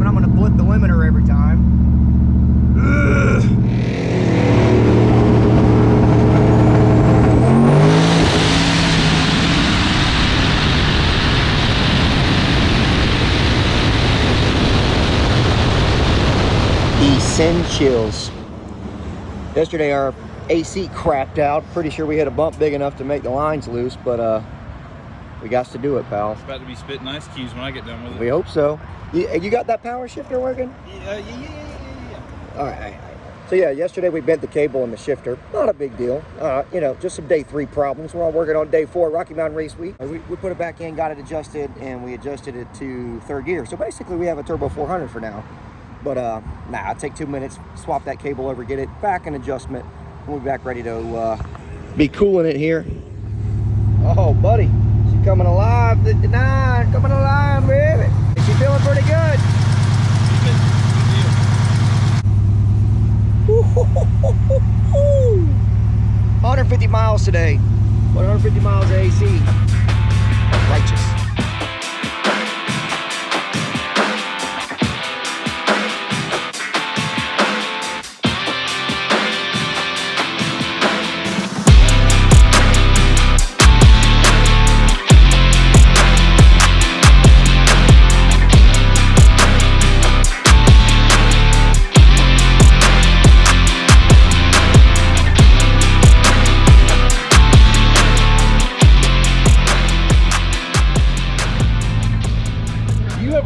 driving. I'm gonna blip the limiter every time. Ugh. Essentials. Yesterday our AC crapped out. Pretty sure we hit a bump big enough to make the lines loose, but we got to do it, pal. It's about to be spitting ice cubes when I get done with it. We hope so. You got that power shifter working? Yeah. All right. So yeah, yesterday we bent the cable in the shifter. Not a big deal. You know, just some day 3 problems. We're all working on day 4, Rocky Mountain Race Week. We put it back in, got it adjusted, and we adjusted it to 3rd gear. So basically we have a Turbo 400 for now. But I'll take 2 minutes, swap that cable over, get it back in adjustment, and we'll be back ready to be cooling it here. Oh, buddy, she's coming alive, 59, coming alive, baby. She's feeling pretty good. 150 miles today. 150 miles of AC. Righteous.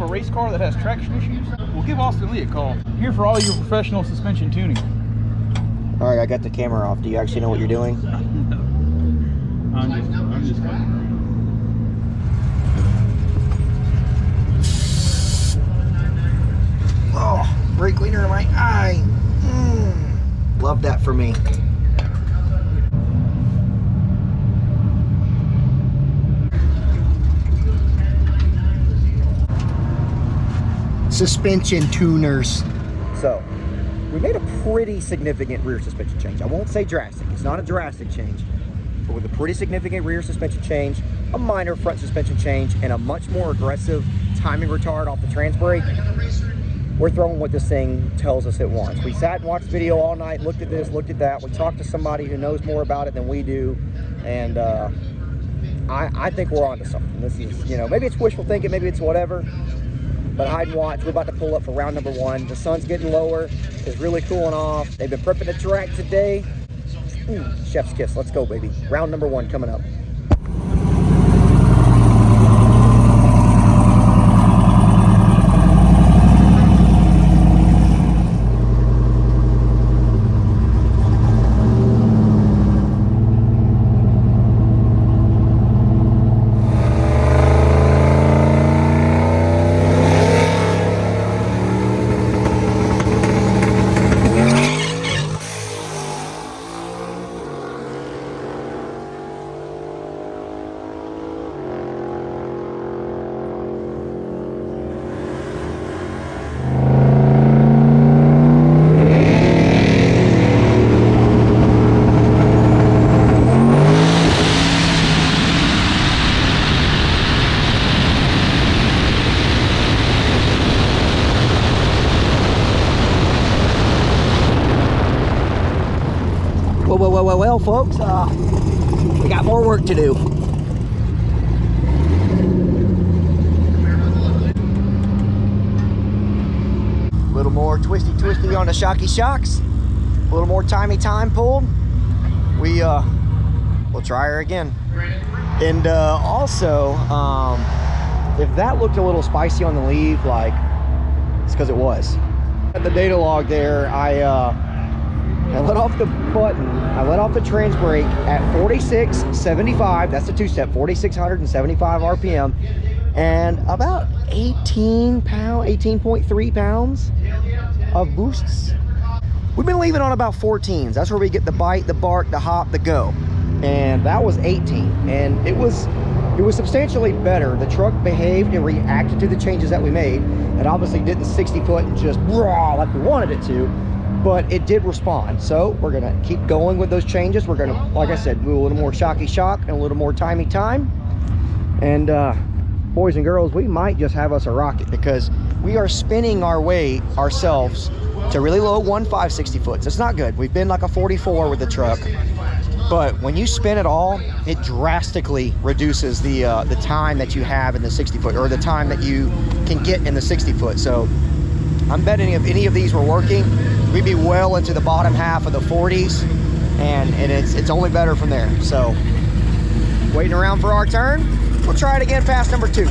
Race car that has traction issues, well, give Austin Lee a call. Here for all your professional suspension tuning. All right, I got the camera off. Do you actually know what you're doing? I'm just Oh, brake cleaner in my eye. Love that for me. Suspension tuners. So we made a pretty significant rear suspension change. I won't say drastic, it's not a drastic change, but with a pretty significant rear suspension change, a minor front suspension change, and a much more aggressive timing retard off the trans brake, we're throwing what this thing tells us it wants. We sat and watched the video all night, looked at this, looked at that. We talked to somebody who knows more about it than we do, and I think we're onto something. This is, you know, maybe it's wishful thinking, maybe it's whatever. But hide and watch, we're about to pull up for round number 1. The sun's getting lower, it's really cooling off. They've been prepping the track today. Chef's kiss, let's go, baby. Round number 1 coming up. Well, folks, we got more work to do. A little more twisty on the shocky shocks. A little more timey time pulled. We'll try her again. And also, if that looked a little spicy on the leave, like, it's because it was. At the data log there, I let off the button. I let off the trans brake at 46.75. That's the 2-step, 4,675 RPM, and about 18.3 pounds of boosts. We've been leaving on about 14s. That's where we get the bite, the bark, the hop, the go. And that was 18, and it was substantially better. The truck behaved and reacted to the changes that we made. It obviously didn't 60 foot and just raw like we wanted it to, but it did respond. So we're gonna keep going with those changes. We're gonna, like I said, move a little more shocky shock and a little more timey time. And boys and girls, we might just have us a rocket, because we are spinning our way ourselves to really low 1.5 60 foots. It's not good. We've been like a 44 with the truck, but when you spin it all, it drastically reduces the time that you have in the 60 foot, or the time that you can get in the 60 foot. So I'm betting if any of these were working, we'd be well into the bottom half of the 40s, and it's only better from there. So waiting around for our turn. We'll try it again past number 2.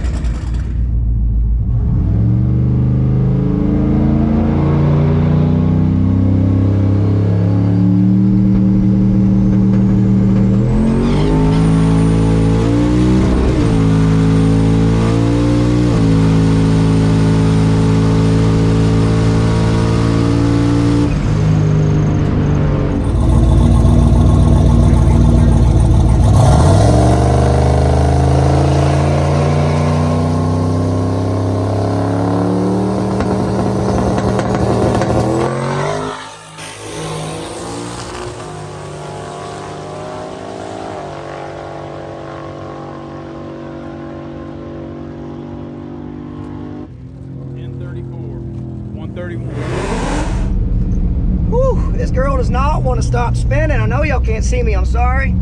Whew, this girl does not want to stop spinning. I know y'all can't see me, I'm sorry.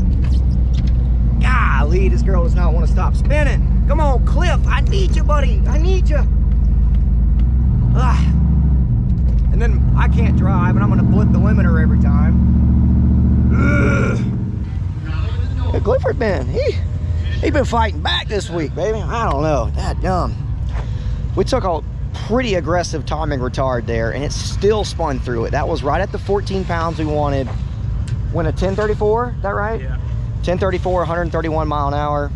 Golly, this girl does not want to stop spinning. Come on, Cliff, I need you, buddy. I need you. And then I can't drive, and I'm gonna blip the limiter every time. Hey, Clifford, man, he been fighting back this week, baby. I don't know, that dumb. We took a pretty aggressive timing retard there, and it still spun through it. That was right at the 14 pounds we wanted. When a 1034, is that right? Yeah. 1034, 131 mile an hour.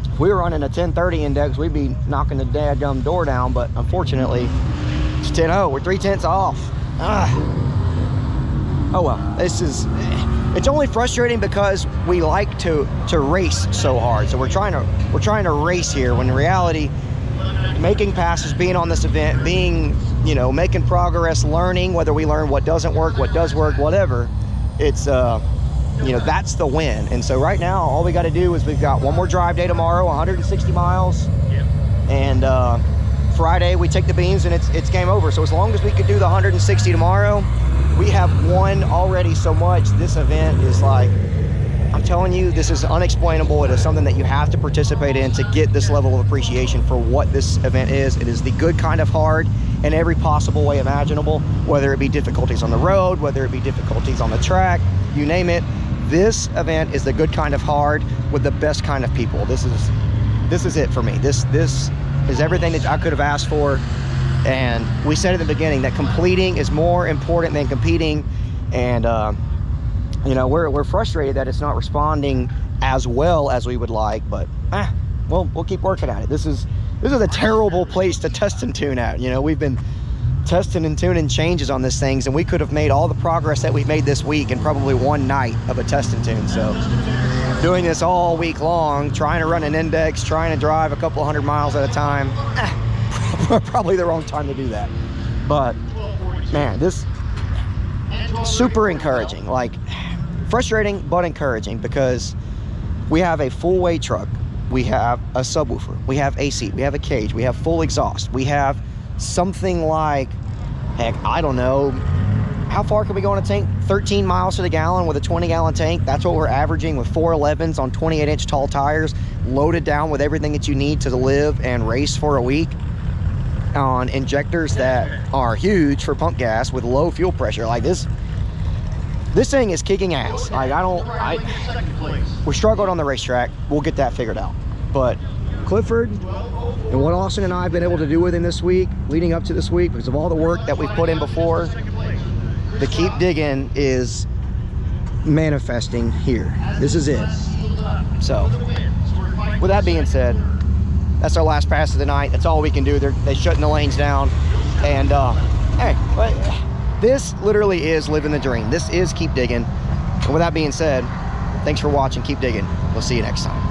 If we were running a 1030 index, we'd be knocking the dadgum door down, but unfortunately, it's 10-0. We're 3/10 off. Oh well, it's only frustrating because we like to race so hard. So we're trying to race here, when in reality, making passes, being on this event, being, you know, making progress, learning, whether we learn what doesn't work, what does work, whatever, it's you know, that's the win. And so right now, all we got to do is we've got one more drive day tomorrow, 160 miles. Yep. And Friday we take the beans and it's game over. So as long as we could do the 160 tomorrow, we have won already so much. This event is like, I'm telling you, this is unexplainable. It is something that you have to participate in to get this level of appreciation for what this event is. It is the good kind of hard in every possible way imaginable, whether it be difficulties on the road, whether it be difficulties on the track, you name it. This event is the good kind of hard with the best kind of people. This is it for me. This is everything that I could have asked for. And we said at the beginning that completing is more important than competing. And you know, we're frustrated that it's not responding as well as we would like, but we'll keep working at it. This is a terrible place to test and tune at. You know, we've been testing and tuning changes on these things, and we could have made all the progress that we've made this week in probably one night of a test and tune. So doing this all week long, trying to run an index, trying to drive a couple 100 miles at a time, probably the wrong time to do that. But man, this super encouraging. Like, frustrating but encouraging, because we have a full weight truck, we have a subwoofer, we have AC, we have a cage, we have full exhaust, we have something like, heck, I don't know, how far can we go on a tank? 13 miles to the gallon with a 20-gallon tank. That's what we're averaging with 411s on 28-inch tall tires, loaded down with everything that you need to live and race for a week, on injectors that are huge for pump gas with low fuel pressure. Like, this thing is kicking ass. Like, we struggled on the racetrack. We'll get that figured out. But Clifford and what Austin and I have been able to do with him this week, leading up to this week, because of all the work that we've put in before, the keep digging is manifesting here. This is it. So with that being said, that's our last pass of the night. That's all we can do. They're shutting the lanes down. And hey, this literally is living the dream. This is keep digging. And with that being said, thanks for watching. Keep digging. We'll see you next time.